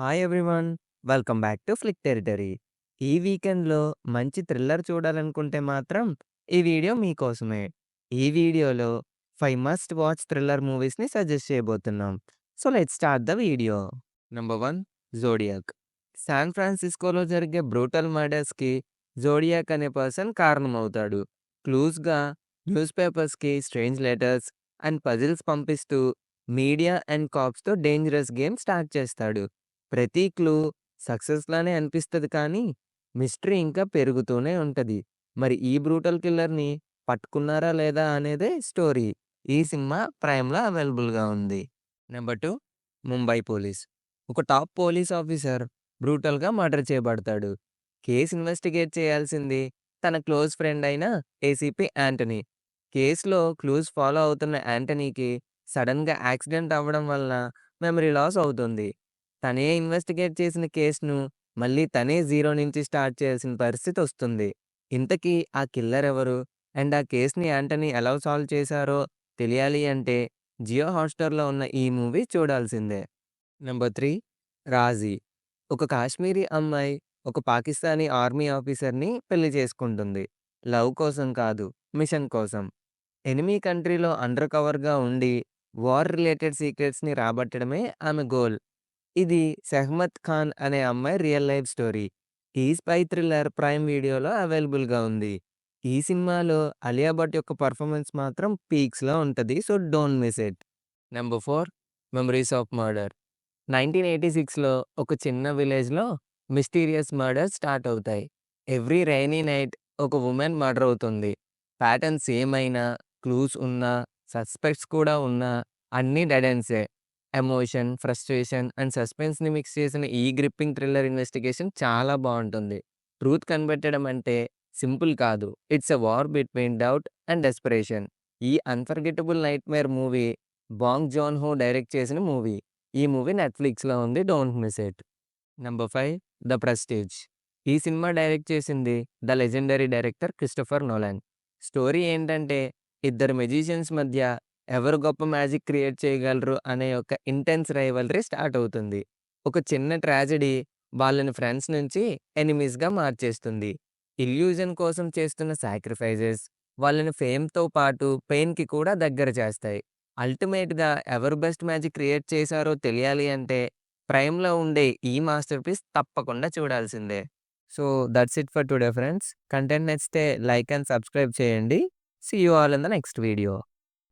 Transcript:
Hi everyone. Welcome back to flick territory. ఈ వీకెండ్‌లో మంచి థ్రిల్లర్ చూడాలనుకుంటే మాత్రం ఈ వీడియో మీకోసమే. ఈ వీడియోలో 5 మస్ట్ వాచ్ థ్రిల్లర్ మూవీస్‌ని సజెస్ట్ చేయబోతున్నాం. So let's start the video. Number 1 Zodiac. San ఫ్రాన్సిస్కోలో జరిగే బ్రూటల్ మర్డర్స్‌కి జోడియాక్ అనే పర్సన్ కారణమవుతాడు. క్లూస్‌గా న్యూస్ పేపర్స్‌కి స్ట్రేంజ్ లెటర్స్ అండ్ పజిల్స్ పంపిస్తూ మీడియా అండ్ కాప్స్‌తో డేంజరస్ గేమ్ స్టార్ట్ చేస్తాడు. ప్రతి క్లూ సక్సెస్‌లానే అనిపిస్తది కానీ, మిస్టరీ ఇంకా పెరుగుతూనే ఉంటది. మరి ఈ బ్రూటల్ కిల్లర్‌ని పట్టుకున్నారా లేదా అనేదే స్టోరీ. ఈ సినిమా ప్రైమ్‌లో అవైలబుల్‌గా ఉంది. Number 2 Mumbai police. ఒక టాప్ పోలీస్ ఆఫీసర్ బ్రూటల్‌గా మర్డర్ చేయబడతాడు. కేస్ ఇన్వెస్టిగేట్ చేయాల్సింది తన క్లోజ్ ఫ్రెండ్ అయిన ఏసీపీ యాంటనీ. కేస్‌లో క్లూస్ ఫాలో అవుతున్న యాంటనీకి సడెన్‌గా యాక్సిడెంట్ అవ్వడం వలన మెమరీ లాస్ అవుతుంది. తనే ఇన్వెస్టిగేట్ చేసిన కేస్‌ను మళ్ళీ తనే జీరో నుంచి స్టార్ట్ చేయాల్సిన పరిస్థితొస్తుంది. ఇంతకీ ఆ కిల్లర్ ఎవరు? అండ్ ఆ కేస్‌ని యాంటనీ ఎలా సాల్వ్ చేశారో తెలియాలి అంటే జియో హాట్‌స్టార్‌లో ఉన్న ఈ మూవీ చూడాల్సిందే. నంబర్ 3 రాజీ. ఒక కాశ్మీరీ అమ్మాయి ఒక పాకిస్తానీ ఆర్మీ ఆఫీసర్‌ని పెళ్లి చేసుకుంటుంది. లవ్ కోసం కాదు, మిషన్ కోసం. ఎనిమీ కంట్రీలో అండర్ కవర్‌గా ఉండి వార్ రిలేటెడ్ సీక్రెట్స్‌ని రాబట్టడమే ఆమె గోల్. ఇది 'సెహ్మత్ ఖాన్' అనే అమ్మాయి రియల్ లైఫ్ స్టోరీ. ఈ స్పై థ్రిల్లర్ ప్రైమ్ వీడియోలో అవైలబుల్‌గా ఉంది. ఈ సినిమాలో అలియా భట్ యొక్క పెర్ఫార్మన్స్ మాత్రం పీక్స్‌లో ఉంటది. So, don't miss it. Number 4 Memories of Murder. 1986లో ఒక చిన్న విలేజ్‌లో మిస్టీరియస్ మర్డర్స్ స్టార్ట్ అవుతాయి. ఎవ్రీ రైనీ నైట్ ఒక వుమెన్ మర్డర్ అవుతుంది. ప్యాటర్న్ సేమ్ అయినా, క్లూస్ ఉన్నా, సస్పెక్ట్స్ కూడా ఉన్నా అన్నీ డెడ్ ఎండ్సే. ఎమోషన్, ఫ్రస్ట్రేషన్ అండ్ సస్పెన్స్‌ని మిక్స్ చేసిన ఈ గ్రిప్పింగ్ థ్రిల్లర్ ఇన్వెస్టిగేషన్ చాలా బావుంటుంది. ట్రూత్ కనిపెట్టడం అంటే సింపుల్ కాదు. It's a war between doubt and desperation. ఈ అన్‌ఫర్గెట్టబుల్ నైట్‌మేర్ మూవీ బాంగ్ జోన్-హో డైరెక్ట్ చేసిన మూవీ. ఈ మూవీ నెట్‌ఫ్లిక్స్‌లో ఉంది. Don't miss it. Number 5 the prestige. ఈ సినిమా డైరెక్ట్ చేసింది the legendary director Christopher Nolan. Story ఏంటంటే ఇద్దరు మెజిషియన్స్ మధ్య ఎవరు గొప్ప మ్యాజిక్ క్రియేట్ చేయగలరు అనే ఒక ఇంటెన్స్ రైవల్రీ స్టార్ట్ అవుతుంది. ఒక చిన్న ట్రాజెడీ వాళ్ళని ఫ్రెండ్స్ నుంచి ఎనిమీస్‌గా మార్చేస్తుంది. ఇల్యూజన్ కోసం చేస్తున్న సాక్రిఫైజెస్ వాళ్ళని ఫేమ్‌తో పాటు పెయిన్‌కి కూడా దగ్గర చేస్తాయి. అల్టిమేట్‌గా ఎవరు బెస్ట్ మ్యాజిక్ క్రియేట్ చేశారో తెలియాలి అంటే ప్రైమ్‌లో ఉండే ఈ మాస్టర్‌పీస్ తప్పకుండా చూడాల్సిందే. So, that's it for today friends. Content నచ్చితే లైక్ అండ్ సబ్స్క్రైబ్ చేయండి. See you all in the next video.